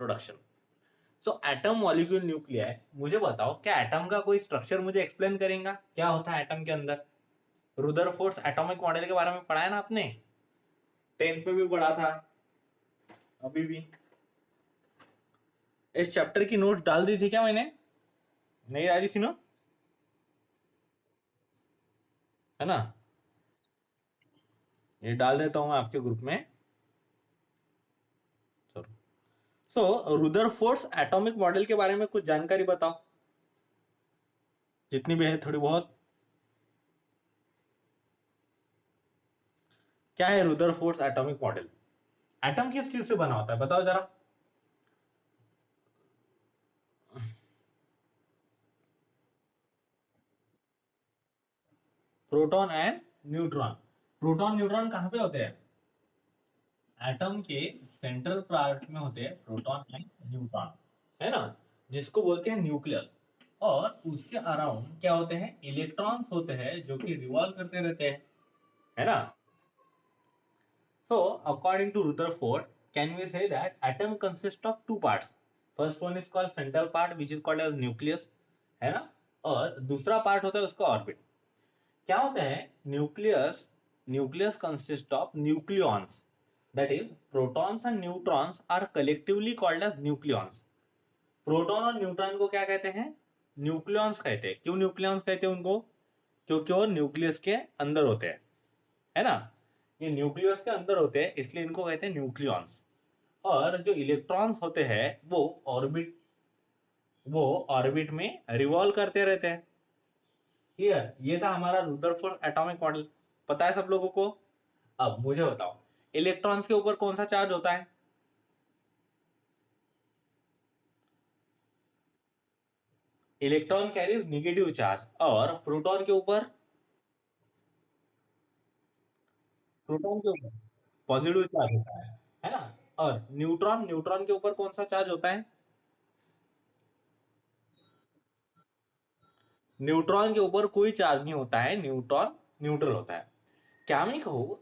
Production. सो atom molecule nuclei, मुझे बताओ क्या एटम का कोई स्ट्रक्चर मुझे एक्सप्लेन करेगा, क्या होता है एटम के अंदर? रुदरफोर्ड एटॉमिक मॉडल के बारे में पढ़ा है ना आपने, 10th में भी पढ़ा था, अभी भी। इस चैप्टर की नोट डाल दी थी क्या मैंने? नहीं डाली थी ना, है ना? ये डाल देता हूं मैं आपके ग्रुप में। चलो, सो रुदरफोर्ड एटॉमिक मॉडल के बारे में कुछ जानकारी बताओ, जितनी भी है थोड़ी बहुत। क्या है रुदरफोर्ड एटॉमिक मॉडल? एटम किस चीज से बना होता है बताओ जरा। Proton and neutron. Proton neutron कहां पे होते हैं? एटम के सेंट्रल पार्ट में होते हैं प्रोटॉन एंड न्यूट्रॉन, है ना, जिसको बोलते हैं न्यूक्लियस। और उसके अराउंड क्या होते हैं? इलेक्ट्रॉन्स होते हैं जो कि रिवॉल्व करते रहते हैं, है ना। सो according to Rutherford, can we say that atom consist of two parts. First one is called central part which is called as nucleus, है ना। और दूसरा पार्ट होता है उसका ऑर्बिट। क्या होता है nucleus? Nucleus consist of nucleons, that is protons and neutrons are collectively called as nucleons. Proton और न्यूट्रॉन को क्या कहते हैं? न्यूक्लियॉन्स कहते हैं। क्यों न्यूक्लियॉन्स कहते हैं उनको? क्योंकि वो न्यूक्लियस के अंदर होते हैं, है ना। ये न्यूक्लियस के अंदर होते हैं इसलिए इनको कहते हैं न्यूक्लियॉन्स। और जो इलेक्ट्रॉन्स होते हैं वो ऑर्बिट में रिवॉल्व करते रहते हैं। क्लियर? ये था हमारा रुदरफोर्ड एटॉमिक मॉडल। पता है सब लोगों को? अब मुझे बताओ, इलेक्ट्रॉन्स के ऊपर कौन सा चार्ज होता है? Electron carries negative charge. और प्रोटॉन के ऊपर? प्रोटॉन के ऊपर पॉजिटिव चार्ज होता है ना। और न्यूट्रॉन, न्यूट्रॉन के ऊपर कौन सा चार्ज होता है? न्यूट्रॉन के ऊपर कोई चार्ज नहीं होता है, न्यूट्रॉन न्यूट्रल होता है। क्या मैं कहूँ,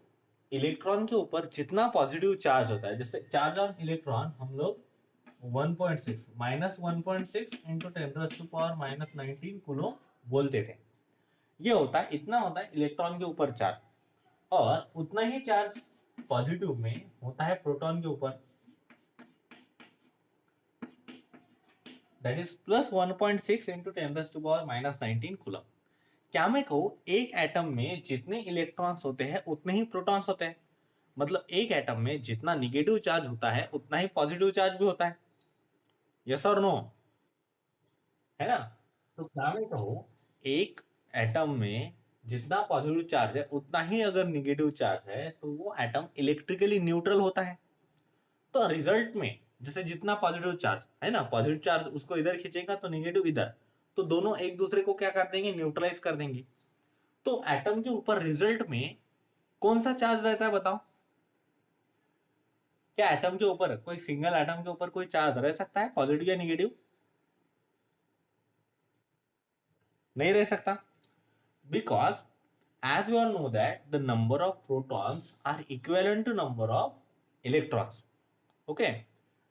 इलेक्ट्रॉन के ऊपर जितना पॉजिटिव चार्ज होता है, जैसे चार्ज ऑन इलेक्ट्रॉन हम लोग 1.6 माइनस 1.6 इंटू 10⁻⁻19 कूलोम बोलते थे। ये होता है, इतना होता है इलेक्ट्रॉन के ऊपर चार्ज। और उतना ही चार्ज पॉजिटिव में होता है प्रोटॉन के ऊपर, that is plus 1.6 into 10⁻⁻19 coulomb. क्या मैं कहूँ एक एटम में जितने इलेक्ट्रॉन्स होते हैं उतने ही प्रोटॉन्स होते हैं। मतलब एक एटम में जितना निगेटिव चार्ज होता है उतना ही पॉजिटिव चार्ज भी होता है। यस और नो? है ना। तो क्या मैं कहूँ एक एटम में जितना पॉजिटिव चार्ज है उतना ही अगर निगेटिव चार्ज है तो वो एटम इलेक्ट्रिकली न्यूट्रल होता है। तो रिजल्ट में जैसे जितना पॉजिटिव चार्ज है ना, पॉजिटिव चार्ज उसको इधर खींचेगा तो निगेटिव इधर, तो दोनों एक दूसरे को क्या कर देंगे? न्यूट्रलाइज कर देंगे। तो एटम के ऊपर रिजल्ट में कौन सा चार्ज रहता है बताओ? क्या एटम के ऊपर, कोई सिंगल एटम के ऊपर कोई चार्ज रह सकता है पॉजिटिव या निगेटिव? नहीं रह सकता। Because as you are know that the number of protons are equivalent to number of electrons. Okay,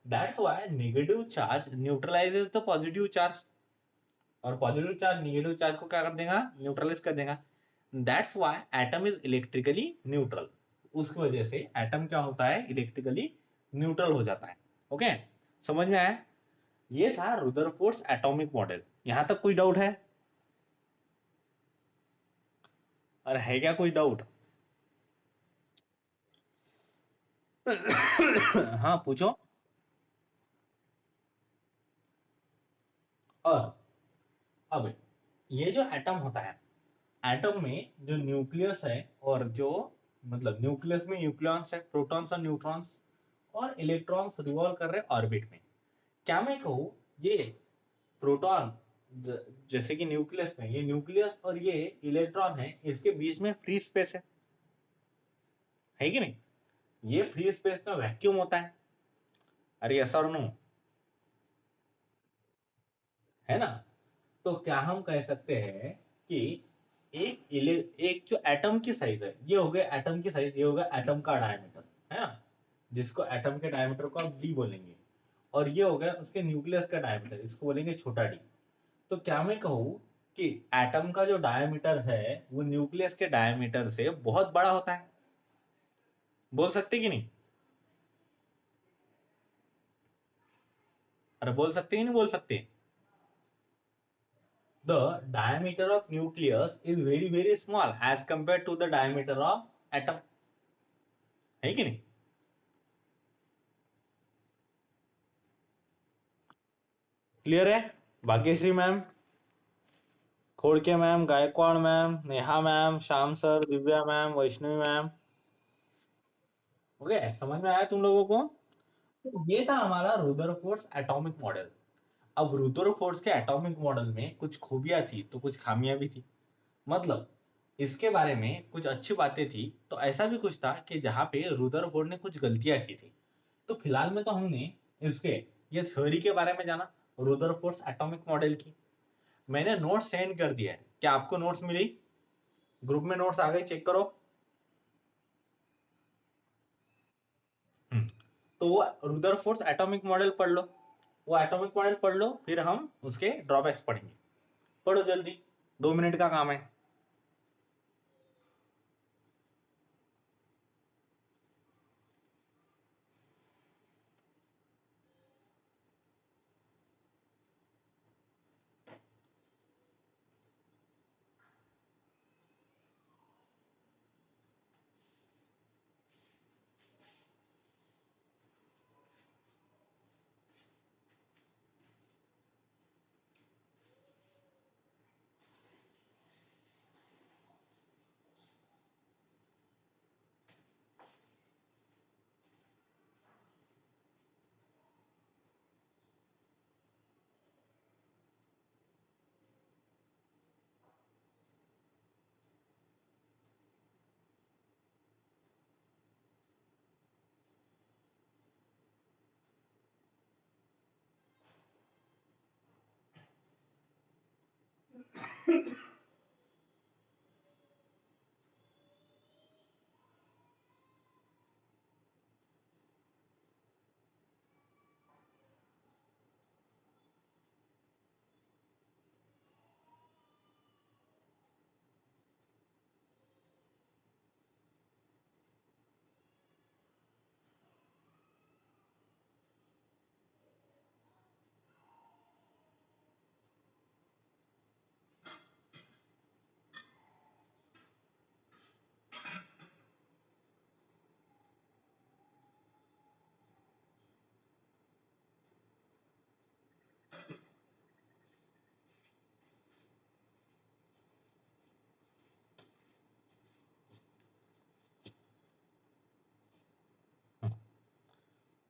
that's why negative charge neutralizes the positive charge, और पॉजिटिव चार्ज निगेटिव चार्ज को क्या कर देगा? Neutralize कर देगा। That's why atom is electrically neutral. उसकी वजह से एटम क्या होता है? इलेक्ट्रिकली न्यूट्रल हो जाता है। ओके, समझ में आया? ये था रुदरफोर्ड एटॉमिक मॉडल। यहां तक कोई डाउट है? और है क्या कोई डाउट? हाँ पूछो। और अब ये जो एटम होता है, एटम में जो न्यूक्लियस है और जो, मतलब न्यूक्लियस में न्यूक्लियॉन्स है, प्रोटॉन्स और न्यूट्रॉन्स, और इलेक्ट्रॉन्स रिवॉल्व कर रहे हैं ऑर्बिट में। क्या मैं कहूँ ये प्रोटॉन, जैसे कि न्यूक्लियस में ये न्यूक्लियस और ये इलेक्ट्रॉन है, इसके बीच में फ्री स्पेस है कि नहीं? ये फ्री स्पेस में वैक्यूम होता है। अरे यस और नो? है ना। तो क्या हम कह सकते हैं कि एक जो एटम की साइज है, ये हो गया एटम की साइज, ये होगा एटम का डायमीटर, है ना, जिसको एटम के डायमीटर को आप डी बोलेंगे। और ये हो गया उसके न्यूक्लियस का डायमीटर, इसको बोलेंगे छोटा डी। तो क्या मैं कहूँ कि एटम का जो डायमीटर है वो न्यूक्लियस के डायमीटर से बहुत बड़ा होता है? बोल सकते कि नहीं? अरे बोल सकते कि नहीं बोल सकते? The diameter of nucleus is very very small as compared to the diameter of atom, है कि नहीं? क्लियर है? Bhagyashree ma'am, Khodke ma'am, Gaikwad ma'am, Neha ma'am, Shyam sir, Divya ma'am, Vaishnavi ma'am, okay, समझ में आया तुम लोगों को? तो ये था हमारा रुदरफोर्ड्स एटॉमिक मॉडल। अब रुदरफोर्ड्स के एटॉमिक मॉडल में कुछ खूबियां थी तो कुछ खामियां भी थी। मतलब इसके बारे में कुछ अच्छी बातें थी तो ऐसा भी कुछ था कि जहाँ पे रुदरफोर्ड ने कुछ गलतियां की थी। तो फिलहाल में तो हमने इसके ये थ्योरी के बारे में जाना, रुदरफोर्ड्स एटॉमिक मॉडल की। मैंने नोट्स सेंड कर दिया है, क्या आपको नोट्स मिली? ग्रुप में नोट्स आ गए, चेक करो। हम्म, तो वो रुदरफोर्ड्स एटॉमिक मॉडल पढ़ लो, वो एटॉमिक मॉडल पढ़ लो, फिर हम उसके ड्रॉबैक्स पढ़ेंगे। पढ़ो जल्दी, 2 मिनट का काम है।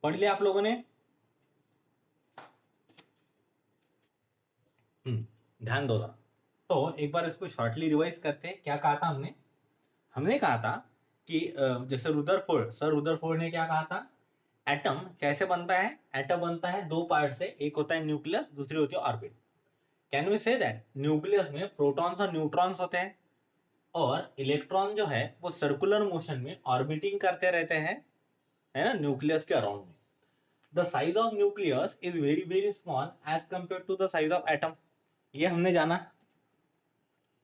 पढ़ लिया आप लोगों ने? ध्यान दो जरा। तो एक बार इसको शॉर्टली रिवाइज करते हैं, क्या कहा था हमने? हमने कहा था कि जैसे रुदरफोर्ड, सर रुदरफोर्ड ने क्या कहा था? एटम कैसे बनता है? एटम बनता है दो पार्ट से, एक होता है न्यूक्लियस, दूसरी होती है orbit. Can we say that nucleus में प्रोटॉन्स और न्यूट्रॉन्स होते हैं और इलेक्ट्रॉन जो है वो सर्कुलर मोशन में ऑर्बिटिंग करते रहते हैं, है ना, न्यूक्लियस के अराउंड में। The size of nucleus is very very small as compare to the size of atom. ये हमने जाना,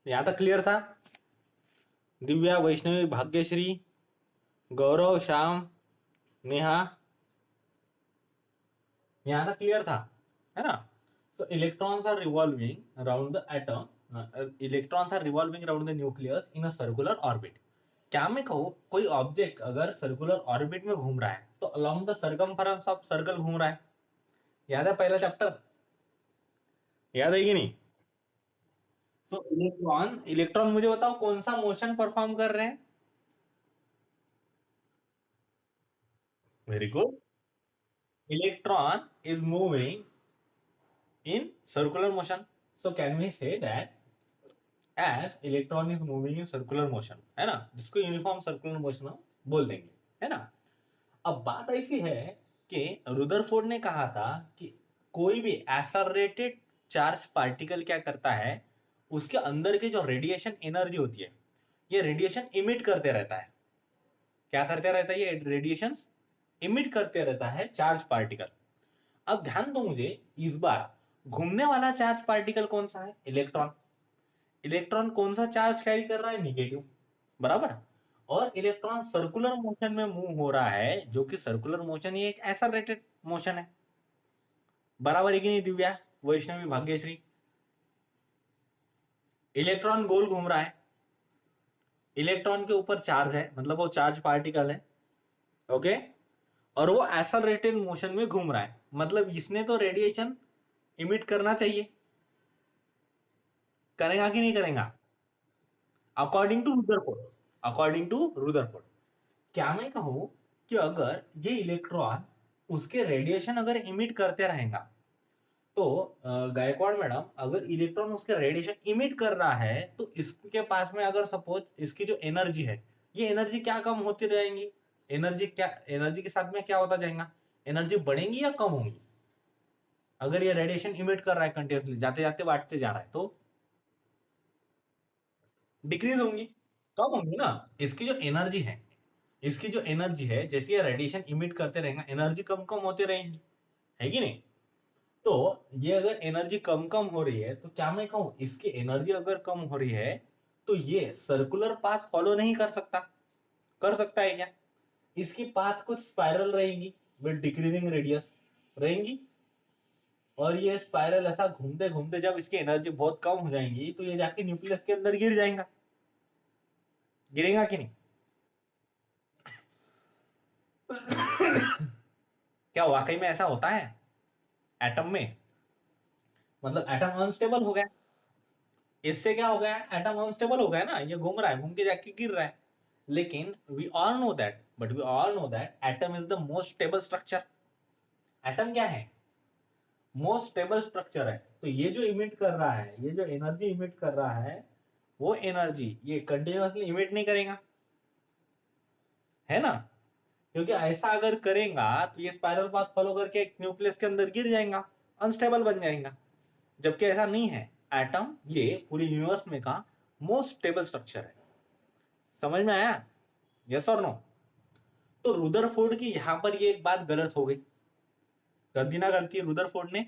यहां तक क्लियर था? दिव्या, वैष्णवी, भाग्यश्री, गौरव, श्याम, नेहा, यहां तक क्लियर था, है ना? So electrons are revolving around the atom. Electrons are revolving around the nucleus in a circular orbit. क्या मैं कहूँ कोई ऑब्जेक्ट अगर सर्कुलर ऑर्बिट में घूम रहा है तो along the circumference of circle घूम रहा है। याद है पहला चैप्टर? याद है कि नहीं? तो इलेक्ट्रॉन, इलेक्ट्रॉन मुझे बताओ कौन सा मोशन परफॉर्म कर रहे हैं? Very good. Electron is moving in circular motion. So can we say that as electron is moving in circular motion, है ना, जिसको यूनिफॉर्म सर्कुलर मोशन बोल देंगे, है ना? अब बात ऐसी है कि रुदरफोर्ड ने कहा था कि कोई भी एसलरेटेड चार्ज पार्टिकल क्या करता है, उसके अंदर की जो रेडिएशन एनर्जी होती है ये रेडिएशन इमिट करते रहता है। क्या करते रहता है? ये रेडिएशन इमिट करते रहता है चार्ज पार्टिकल। अब ध्यान दो मुझे, इस बार घूमने वाला चार्ज पार्टिकल कौन सा है? इलेक्ट्रॉन। इलेक्ट्रॉन कौन सा चार्ज कैरी कर रहा है? निगेटिव, बराबर। और इलेक्ट्रॉन सर्कुलर मोशन में मूव हो रहा है, जो कि सर्कुलर मोशन ये एक एक्सेलरेटेड मोशन है, बराबर है कि नहीं दिव्या, वैष्णवी, भाग्यश्री? इलेक्ट्रॉन गोल घूम रहा है, इलेक्ट्रॉन के ऊपर चार्ज है, मतलब वो चार्ज पार्टिकल है, ओके, और वो एक्सेलरेटेड मोशन में घूम रहा है, मतलब इसने तो रेडिएशन इमिट करना चाहिए, करेगा कि नहीं करेगा? According to Rutherford, according to Rutherford, क्या मैं कहूं कि अगर ये इलेक्ट्रॉन उसके रेडिएशन अगर इमिट करते रहेगा, तो गायकवाड़ मैडम, अगर इलेक्ट्रॉन उसके रेडिएशन इमिट कर रहा है, तो इसके पास में अगर सपोज इसकी जो एनर्जी है, ये एनर्जी क्या कम होती रहेंगी? एनर्जी क्या, एनर्जी के साथ में क्या होता जाएगा? एनर्जी बढ़ेंगी या कम होंगी? अगर ये रेडिएशन इमिट कर रहा है कंटिन्यूसली, जाते जाते बांटते जा रहा है, तो डिक्रीज होंगी, कम होंगी ना। इसकी जो एनर्जी है, इसकी जो एनर्जी है, जैसे ये रेडिएशन इमिट करते रहेंगे, एनर्जी कम कम होती रहेंगी, है कि नहीं? तो ये अगर एनर्जी कम कम हो रही है, तो क्या मैं कहूं इसकी एनर्जी अगर कम हो रही है, तो ये सर्कुलर पाथ फॉलो नहीं कर सकता। कर सकता है क्या? इसकी पाथ कुछ स्पाइरल रहेगी विद डिक्रीजिंग रेडियस रहेंगी, और ये स्पाइरल ऐसा घूमते घूमते जब इसकी एनर्जी बहुत कम हो जाएंगी, तो ये जाके न्यूक्लियस के अंदर गिर जाएगा, गिरेगा कि नहीं? क्या वाकई में ऐसा होता है एटम में? मतलब एटम अनस्टेबल हो गया, इससे क्या हो गया? एटम अनस्टेबल हो गया ना, ये घूम रहा है, घूम के जाके गिर रहा है। लेकिन we all know that, but we all know that atom is the most stable structure. Atom क्या है? मोस्ट स्टेबल स्ट्रक्चर है। तो ये जो इमिट कर रहा है, ये जो एनर्जी इमिट कर रहा है, वो एनर्जी ये कंटिन्यूअसली इमिट नहीं करेगा, है ना? क्योंकि ऐसा अगर करेगा तो ये स्पाइरल पाथ फॉलो करके एक न्यूक्लियस के अंदर गिर जाएगा, अनस्टेबल बन जाएगा। जबकि ऐसा नहीं है, एटम ये पूरी यूनिवर्स में का मोस्ट स्टेबल स्ट्रक्चर है। समझ में आया? यस और नो? तो रुदरफोर्ड की यहां पर ये एक बात गलत हो गई, कर दी ना गलती रुदरफोर्ड ने।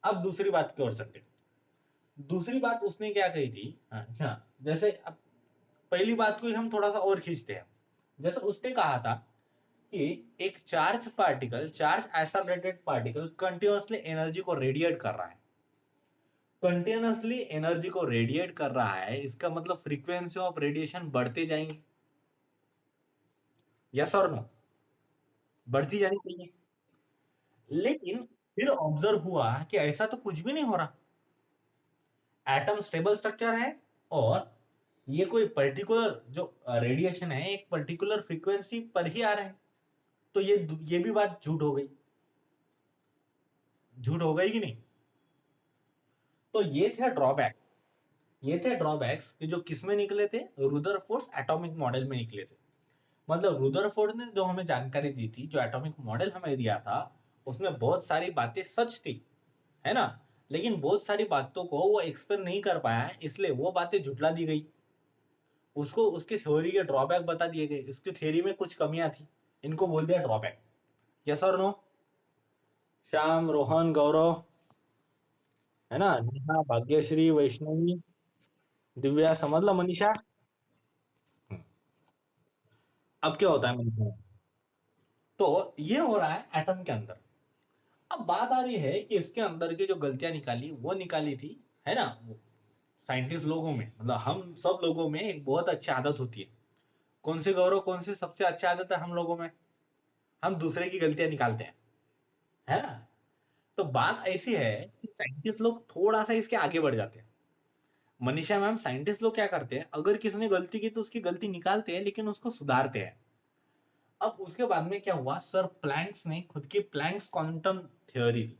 अब दूसरी बात की ओर चलते। दूसरी बात उसने क्या कही थी, अच्छा, जैसे अब पहली बात को ही हम थोड़ा सा और खींचते हैं। जैसे उसने कहा था कि एक charge particle, charge accelerated particle continuously energy को रेडिएट कर रहा है, कंटिन्यूअसली एनर्जी को रेडिएट कर रहा है, इसका मतलब फ्रीक्वेंसी ऑफ रेडिएशन बढ़ते जाएंगे, यस और नो? बढ़ती जानी चाहिए। लेकिन फिर ऑब्जर्व हुआ कि ऐसा तो कुछ भी नहीं हो रहा, एटम स्टेबल स्ट्रक्चर है, और ये कोई पर्टिकुलर जो रेडिएशन है एक पर्टिकुलर फ्रीक्वेंसी पर ही आ रहे हैं, तो ये भी बात झूठ हो गई, झूठ हो गई कि नहीं? तो ये थे ड्रॉबैक, ये थे ड्रॉबैक्स कि जो किस में निकले थे? रुदरफोर्ड एटॉमिक मॉडल में निकले थे। मतलब रुदरफोर्ड ने जो हमें जानकारी दी थी, जो एटॉमिक मॉडल हमें दिया था, उसमें बहुत सारी बातें सच थी, है ना? लेकिन बहुत सारी बातों को वो एक्सप्लेन नहीं कर पाया, इसलिए वो बातें झुटला दी गई, उसको उसकी थ्योरी के ड्रॉबैक बता दिए गए, इसकी थ्योरी में कुछ कमियां थी, इनको बोल दिया ड्रॉबैक। यस और नो? श्याम, रोहन, गौरव, है ना, नेहा, भाग्यश्री, वैष्णवी, दिव्या, समझ लो, मनीषा। अब क्या होता है मनीषा? तो ये हो रहा है एटम के अंदर। अब बात आ रही है कि इसके अंदर की जो गलतियां निकाली, वो निकाली थी, है ना, साइंटिस्ट लोगों में, मतलब हम सब लोगों में एक बहुत अच्छी आदत होती है। कौन सी गौरव, कौन सी सबसे अच्छी आदत है हम लोगों में? हम दूसरे की गलतियां निकालते हैं, है ना? तो बात ऐसी है कि साइंटिस्ट लोग थोड़ा सा इसके आगे बढ़ जाते हैं। मनीषा मैम, साइंटिस्ट लोग क्या करते हैं, अगर किसी ने गलती की तो उसकी गलती निकालते हैं, लेकिन उसको सुधारते हैं। अब उसके बाद में क्या हुआ, सर प्लैंक्स ने खुद की प्लैंक्स क्वांटम थ्योरी दी।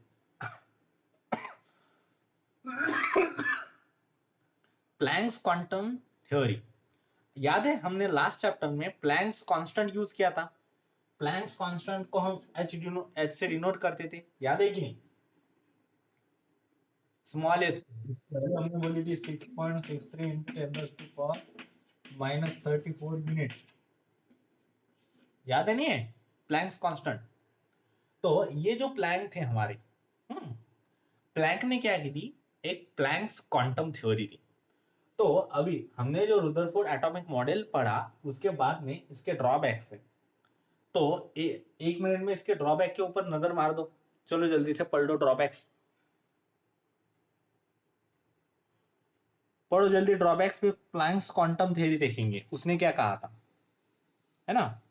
प्लैंक्स क्वांटम थ्योरी, याद है हमने लास्ट चैप्टर में प्लैंक्स कांस्टेंट यूज किया था। प्लैंक्स कांस्टेंट को हम एच से डिनोट करते थे, याद है कि नहीं? स्मॉल एच, हमने बोली थी 6.63 इंटू 10⁻⁻⁻34 मिनट, याद है नहीं है? Planck's constant. तो ये जो प्लैंक थे हमारे, प्लैंक ने क्या की थी, एक प्लैंक्स क्वांटम थ्योरी थी। तो अभी हमने जो रुदरफोर्ड एटॉमिक मॉडल पढ़ा, उसके बाद में इसके ड्रॉबैक्स है। तो एक मिनट में इसके ड्रॉबैक के ऊपर नजर मार दो, चलो जल्दी से पढ़ लो ड्रॉबैक्स, पढ़ो जल्दी ड्रॉबैक्स, फिर प्लैंक्स क्वांटम थ्योरी देखेंगे उसने क्या कहा था, है ना।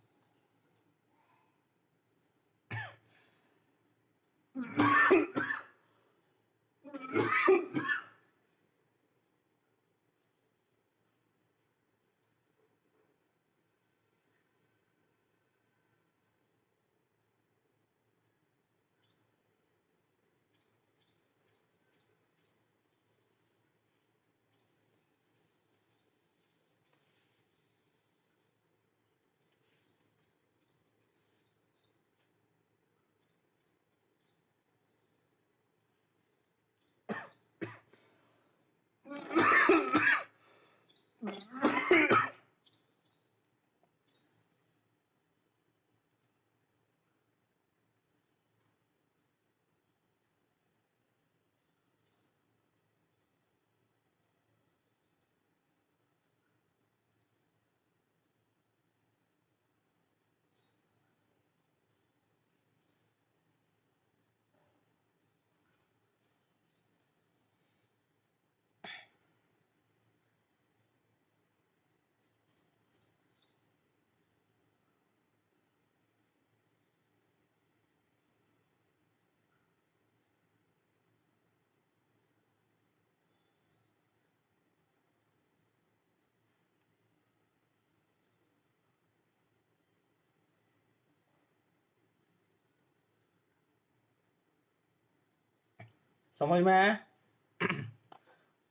समझ में आया?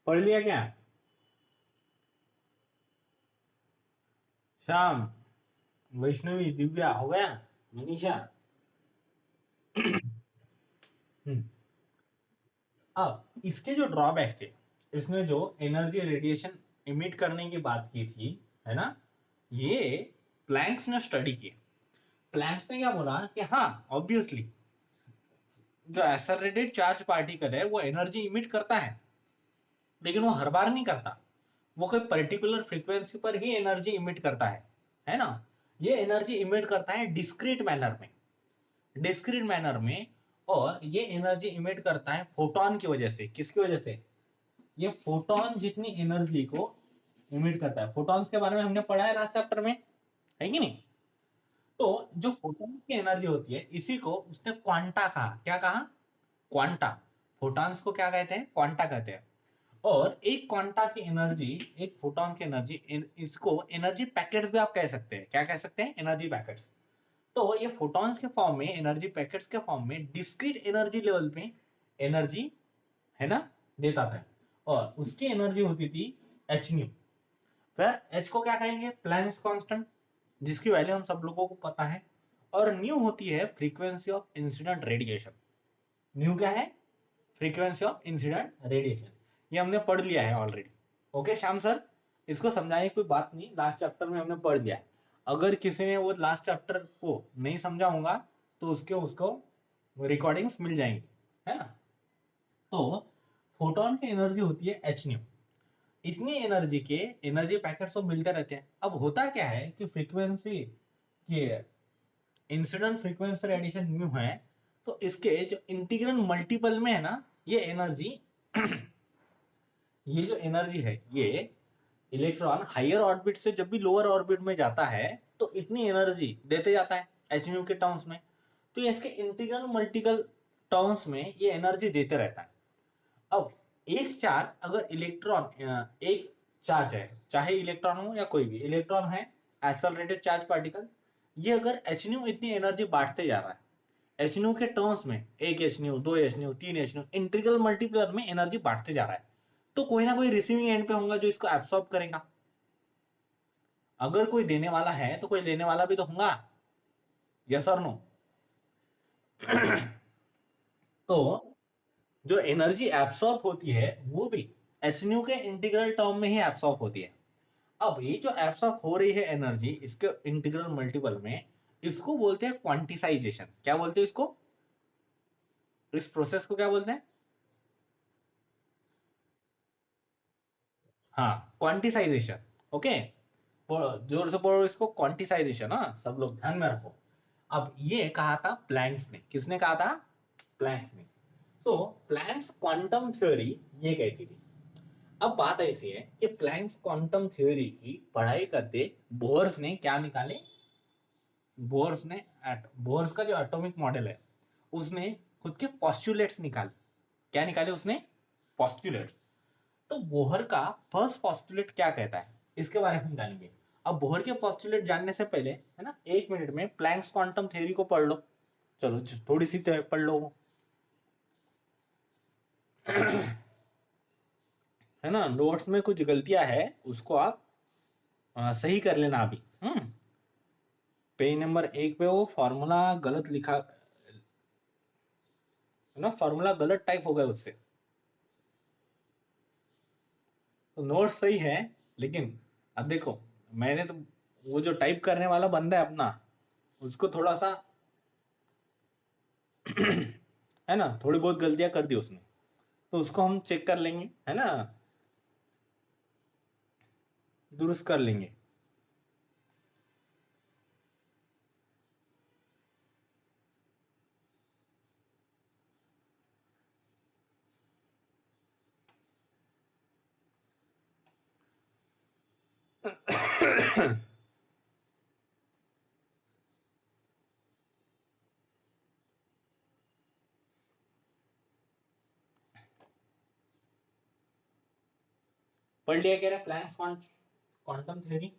पढ़ लिया क्या? श्याम, वैष्णवी, दिव्या, हो गया? मनीषा? हम्म। अब इसके जो ड्रॉबैक थे, इसने जो एनर्जी रेडिएशन इमिट करने की बात की थी, है ना, ये प्लैंक्स ने स्टडी किया। प्लैंक्स ने क्या बोला कि हाँ, ऑब्वियसली जो एक्सेलरेटेड चार्ज पार्टिकल है वो एनर्जी इमिट करता है, लेकिन वो हर बार नहीं करता, वो कोई पर्टिकुलर फ्रीक्वेंसी पर ही एनर्जी इमिट करता है ना। ये एनर्जी इमिट करता है डिस्क्रीट मैनर में, डिस्क्रीट मैनर में। और ये एनर्जी इमिट करता है फोटोन की वजह से। किसकी वजह से? ये फोटोन जितनी एनर्जी को इमिट करता है, फोटॉन्स के बारे में हमने पढ़ा है लास्ट चैप्टर में, है कि नहीं। तो जो फोटॉन की एनर्जी होती है, इसी को उसने क्वांटा कहा। क्या कहा? क्वांटा। फोटॉन्स को क्या कहते हैं? क्वांटा कहते हैं। और एक क्वांटा की एनर्जी, एक फोटॉन की एनर्जी, इसको एनर्जी पैकेट्स भी आप कह सकते हैं। क्या कह सकते हैं? Energy packets. तो ये फोटॉन्स के फॉर्म में, एनर्जी पैकेट्स के फॉर्म में डिस्क्रीट एनर्जी लेवल पे एनर्जी, है ना, देता था। और उसकी एनर्जी होती थी एच न्यू। फिर एच को क्या कहेंगे? प्लैंक्स कांस्टेंट, जिसकी वैल्यू हम सब लोगों को पता है। और न्यू होती है frequency of incident radiation. New क्या है? Frequency of incident radiation. ये हमने पढ़ लिया है ऑलरेडी। ओके श्याम सर, इसको समझाने की कोई बात नहीं, लास्ट चैप्टर में हमने पढ़ लिया है। अगर किसी ने वो लास्ट चैप्टर को नहीं समझा होगा तो उसको रिकॉर्डिंग्स मिल जाएंगी, है ना। तो फोटोन की एनर्जी होती है एच न्यू। इतनी एनर्जी के एनर्जी पैकेट्स तो मिलते रहते हैं। अब होता क्या है कि फ्रीक्वेंसी, ये इंसिडेंट फ्रीक्वेंसी रेडिएशन न्यू है, तो इसके जो इंटीग्रल मल्टीपल में है ना, ये एनर्जी ये जो एनर्जी है, ये इलेक्ट्रॉन हायर ऑर्बिट से जब भी लोअर ऑर्बिट में जाता है तो इतनी एनर्जी देते जाता है एच न्यू के टर्म्स में। तो ये इसके इंटीग्रल मल्टीपल टर्म्स में ये एनर्जी देते रहता है। अब एक चार्ज, अगर इलेक्ट्रॉन, एक चार्ज है, चाहे इलेक्ट्रॉन हो या कोई भी इलेक्ट्रॉन है, एक्सेलरेटेड चार्ज पार्टिकल, ये अगर एच न्यू इतनी एनर्जी बांटते जा रहा है, एच न्यू के टर्म्स में, एक एच न्यू, दो एच न्यू, तीन एच न्यू, इंटीग्रल मल्टीप्लर में एनर्जी बांटते जा रहा है, तो कोई ना कोई रिसीविंग एंड पे होगा जो इसको एब्सॉर्ब करेगा। अगर कोई देने वाला है तो कोई लेने वाला भी तो होगा। यस और नो? तो जो एनर्जी एब्सॉर्ब होती है वो भी एच न्यू के इंटीग्रल टर्म में ही एब्सॉर्ब होती है। अब ये जो एब्सॉर्ब हो रही है एनर्जी इसके इंटीग्रल मल्टीपल में, इसको बोलते हैं क्वांटिसाइजेशन। क्या बोलते हैं इसको? इस प्रोसेस को क्या बोलते हैं? हाँ, क्वांटिसाइजेशन। ओके, जोर से बोलो इसको, क्वांटिसाइजेशन। हाँ, सब लोग ध्यान में रखो। अब ये कहा था प्लैंक्स ने। किसने कहा था? प्लैंक्स ने। सो प्लैंक्स क्वांटम थ्योरी ये कहती थी। अब बात ऐसी है कि प्लैंक्स क्वांटम थ्योरी की पढ़ाई करते बोर्स ने क्या निकाले? बोर्स ने बोर्स का जो एटॉमिक मॉडल है उसने खुद के पॉस्टुलेट्स निकाले। क्या निकाले उसने? पॉस्टुलेट्स। तो बोहर का फर्स्ट पॉस्टुलेट क्या कहता है इसके बारे में हम जानेंगे। अब बोहर के पॉस्टुलेट जानने से पहले है ना, 1 मिनट में प्लैंक्स क्वांटम थ्योरी को पढ़ लो। चलो थोड़ी सी पढ़ लो है ना। नोट्स में कुछ गलतियां है उसको आप सही कर लेना अभी। पेज नंबर 1 पे वो फॉर्मूला गलत लिखा है ना, फॉर्मूला गलत टाइप हो गया उससे। तो नोट सही है, लेकिन अब देखो, मैंने तो वो जो टाइप करने वाला बंदा है अपना, उसको थोड़ा सा है ना, थोड़ी बहुत गलतियां कर दी उसने। तो उसको हम चेक कर लेंगे, है ना, दुरुस्त कर लेंगे। पढ़ लिया कह रहे प्लैंक्स क्वांटम थ्योरी?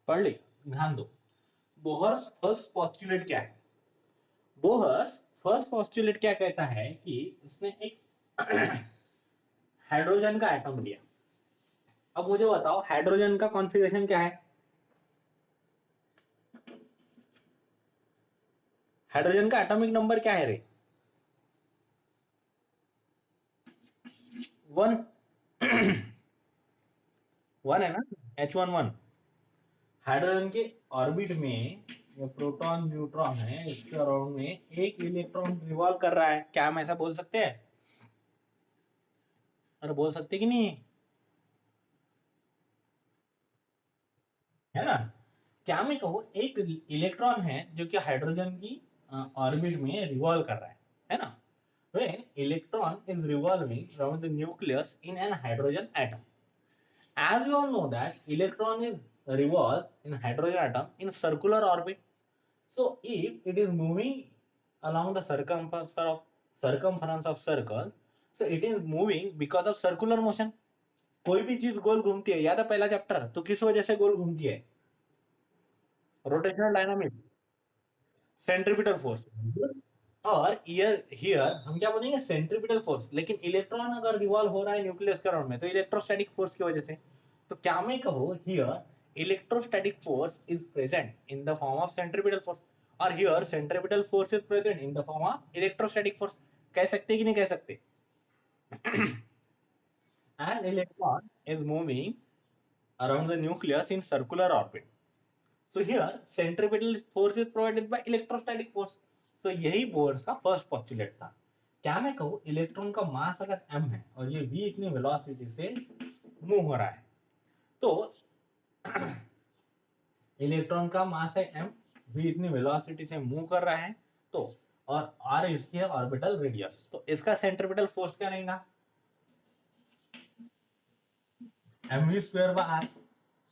पढ़ ली? ध्यान दो। बोहर्स फर्स्ट पॉस्टुलेट क्या है? बोहर्स फर्स्ट पॉस्टुलेट क्या कहता है कि उसने एक हाइड्रोजन का एटम लिया। अब मुझे बताओ हाइड्रोजन का कॉन्फ़िगरेशन क्या है? हाइड्रोजन का एटॉमिक नंबर क्या है रे? 1। 1 है ना, H11। हाइड्रोजन के ऑर्बिट में जो प्रोटॉन न्यूट्रॉन है इसके अराउंड में एक इलेक्ट्रॉन रिवॉल्व कर रहा है। क्या हम ऐसा बोल सकते हैं? अरे बोल सकते कि नहीं? है ना। क्या मैं कहूँ एक इलेक्ट्रॉन है जो कि हाइड्रोजन की ऑर्बिट में रिवॉल्व कर रहा है ना। when electron is revolving around the nucleus in an hydrogen atom. As you all know that electron is revolve in hydrogen atom in circular orbit. So if it is moving along the circumference of circle, so it is moving because of circular motion. कोई भी चीज गोल घूमती है, याद है पहला chapter, तो किस वजह से गोल घूमती है? Rotational dynamics, centripetal force. और हियर हियर हम क्या बोलेंगे? Centripetal force. लेकिन इलेक्ट्रॉन अगर रिवॉल्व हो रहा है न्यूक्लियस के अराउंड में तो इलेक्ट्रोस्टैटिक फोर्स की वजह से। तो क्या मैं कहूँ here electrostatic force is present in the form of centripetal force, और here centripetal force is present in the form of electrostatic force. कह सकते कि नहीं कह सकते? An electron is moving around the nucleus in circular orbit. So here centripetal force is provided by electrostatic force. So यही bourse का first postulate था। क्या मैं कहूँ इलेक्ट्रॉन का मास अगर m है और ये v इतनी वेलोसिटी से मूव हो रहा है, तो इलेक्ट्रॉन का मास है m, v इतनी वेलोसिटी से मूव कर रहा है, तो और r इसकी है ऑर्बिटल रेडियस, तो इसका सेंट्रिपिटल फोर्स क्या रहेगा? mv² r।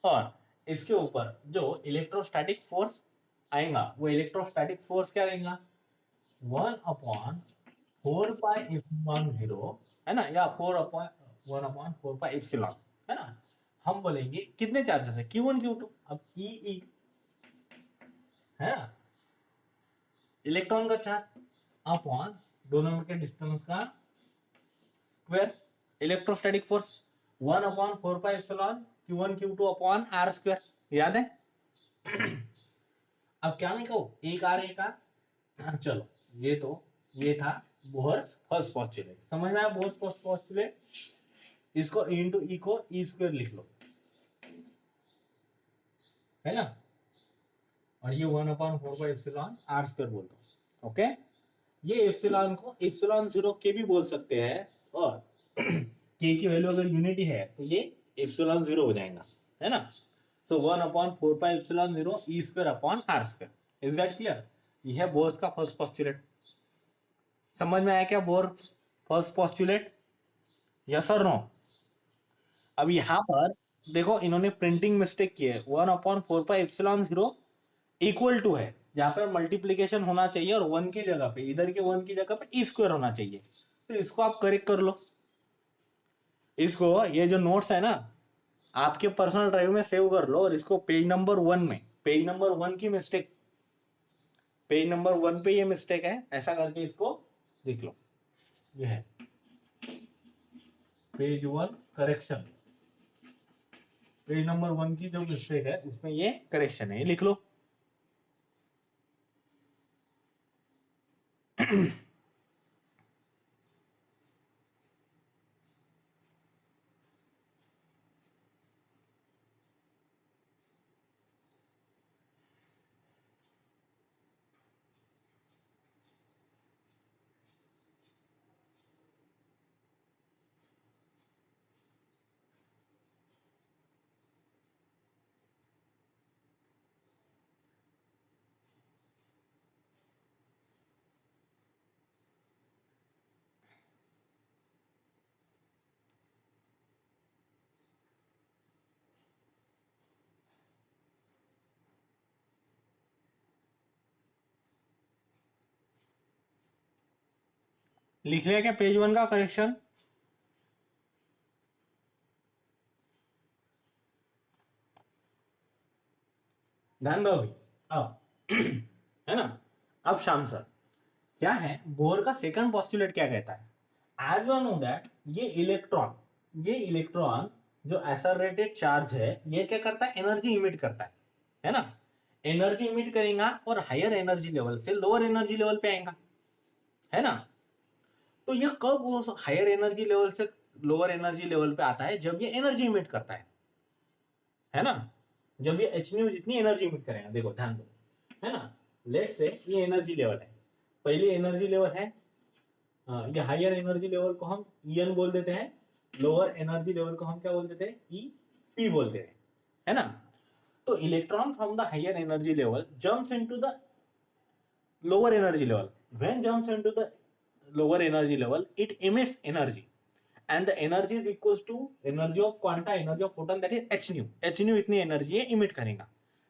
और इसके ऊपर जो इलेक्ट्रोस्टैटिक फोर्स आएगा वो इलेक्ट्रोस्टैटिक फोर्स क्या रहेगा? 1/4πε0 है ना, या 1/4πε है ना। हम बोलेंगे कितने चार्जेस है? Q1 Q2। अब ई है ना, इलेक्ट्रॉन का चार्ज अपॉन दोनों के डिस्टेंस का square, electrostatic force 1/4πε Q1 Q2 upon r square. याद है? अब क्या मैं कहूँ एक आर एक आर। चलो ये तो ये था बोहर्स फर्स्ट पोस्टुलेट। समझ में आया बोहर्स फर्स्ट पोस्टुलेट? इसको इंटू ई को ई स्क्वायर लिख लो, है ना, और ये 1/4 आर स्क्वायर बोल दो। ओके, ये एप्सिलॉन को एप्सिलॉन 0 के भी बोल सकते हैं, और के की वैल्यू अगर यूनिटी है तो ये एप्सिलॉन 0 हो जाएगा, है ना। तो 1/4 e square upon r square. Is that clear? यह है बोर्स का फर्स्ट पोस्टुलेट। समझ में आया क्या बोर फर्स्ट पोस्टुलेट? यस और नो? अब यहाँ पर देखो, इन्होंने प्रिंटिंग मिस्टेक की है। 1/4 इक्वल टू है, यहाँ पर मल्टीप्लीकेशन होना चाहिए, और 1 की जगह पे, इधर के 1 की जगह पे ई स्क्वायर होना चाहिए। तो इसको आप करेक्ट कर लो। इसको, ये जो नोट्स है ना, आपके पर्सनल ड्राइव में सेव कर लो, और इसको पेज नंबर 1 में, पेज नंबर 1 की मिस्टेक, पेज नंबर 1 पे ये मिस्टेक है, ऐसा करके इसको देख लो। ये है पेज 1 करेक्शन, पेज नंबर 1 की जो मिस्टेक है उसमें ये करेक्शन है, ये लिख लो। लिख लिया क्या पेज 1 का करेक्शन? ध्यान दो अभी। अब है ना, अब शाम सर, क्या है बोर का सेकंड पोस्टुलेट क्या कहता है? एज वन नो दैट ये इलेक्ट्रॉन जो एसररेटेड चार्ज है, ये क्या करता है? एनर्जी इमिट करता है ना। एनर्जी इमिट करेगा और हायर एनर्जी लेवल से लोअर एनर्जी लेवल पे आएगा, है ना। तो ये कब वो हायर एनर्जी लेवल से लोअर एनर्जी लेवल पे आता है? जब ये एनर्जी इमिट करता है ना। जब ये एच न्यू जितनी एनर्जी इमिट करेगा, देखो ध्यान दो, है ना। लेट्स से ये एनर्जी लेवल है, पहली एनर्जी लेवल है, ये हायर एनर्जी लेवल को हम ईएन बोल देते हैं, लोअर एनर्जी लेवल को हम क्या बोल देते हैं? ई पी बोलते हैं, है ना। तो electron from the higher energy level jumps into the lower energy level. When jumps into the lower energy level, it emits energy, and the energy is equals to energy of quanta, energy of photon, that is h nu. h nu इतनी energy ये emit करेगा,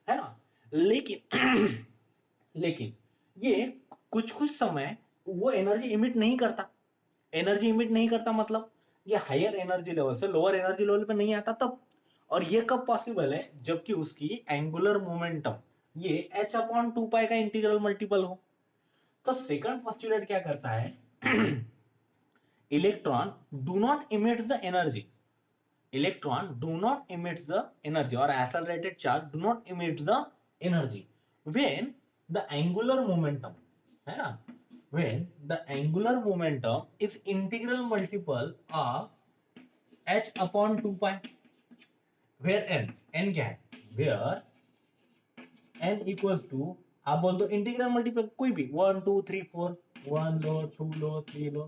है ना। लेकिन लेकिन ये कुछ कुछ समय वो एनर्जी इमिट नहीं करता। एनर्जी इमिट नहीं करता मतलब ये हायर एनर्जी लेवल से लोअर एनर्जी लेवल पे नहीं आता तब। और ये कब पॉसिबल है? जबकि उसकी एंगुलर मोमेंटम ये h/2π का इंटीग्रल मल्टीपल हो। तो सेकंड पोस्टुलेट क्या करता है? Electron do not emit the energy, electron do not emit the energy, और accelerated charge do not emit the energy when the angular momentum, है ना, when the angular momentum is integral multiple of h/2π, where n क्या है? Where n equals to, आप बोल दो integral multiple कोई भी, 1 2 3 4, 1 लो 2 लो 3 लो,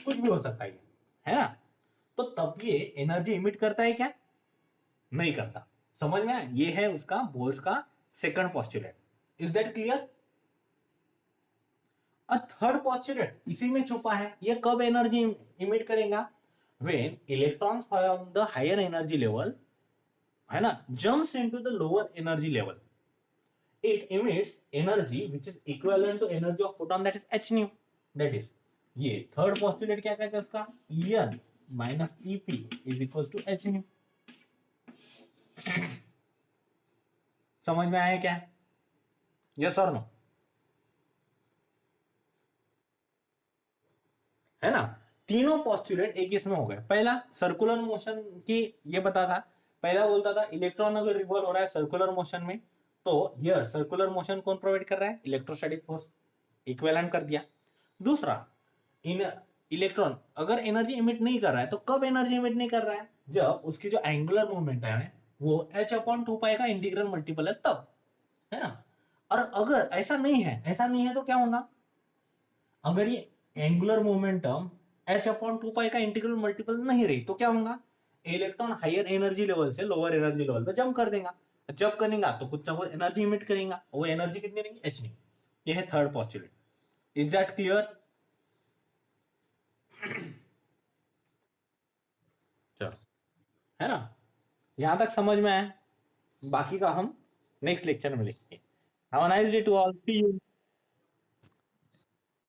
कुछ भी हो सकता है ना। तो तब ये एनर्जी इमिट करता है क्या? नहीं करता। समझ में आया? ये है उसका बोर्स का second postulate. Is that clear? Third postulate इसी में छुपा है। ये कब एनर्जी इमिट करेगा? When electrons from the higher energy level, है ना, jumps into the lower energy level, it emits energy which is equivalent to energy of photon, that is h nu, that is ये third postulate क्या कहते हैं उसका? En minus Ep is equals to h nu। समझ में आया क्या? Yes और नो? है ना। तीनों पोस्टुलेट एक इसमें हो गए। पहला सर्कुलर मोशन की ये बता था, पहला बोलता था इलेक्ट्रॉन अगर रिवॉल्व हो रहा है सर्कुलर मोशन में, तो हियर सर्कुलर मोशन कौन प्रोवाइड कर रहा है? इलेक्ट्रोस्टैटिक फोर्स, इक्विवेलेंट कर दिया। दूसरा, इन इलेक्ट्रॉन अगर एनर्जी इमिट नहीं कर रहा है तो कब एनर्जी इमिट नहीं कर रहा है? जब उसकी जो एंगुलर मूवमेंट है वो h/2 का इंटीग्रल मल्टीपल है तब, है ना। और अगर ऐसा नहीं है, तो क्या होगा? अगर ये एंगुलर मोमेंटम h/2 का इंटीग्रल मल्टीपल नहीं रही तो क्या होगा? इलेक्ट्रॉन हायर एनर्जी लेवल से लोअर एनर्जी लेवल पे जंप कर देगा। जब करेगा तो कुछ ना कुछ एनर्जी इमिट करेगा, वो एनर्जी कितनी रहेगी? h नहीं। ये है third postulate. Is that clear? चलो, है ना, यहां तक समझ में आया? बाकी का हम नेक्स्ट लेक्चर में लिखेंगे। Have a nice day to all, see you.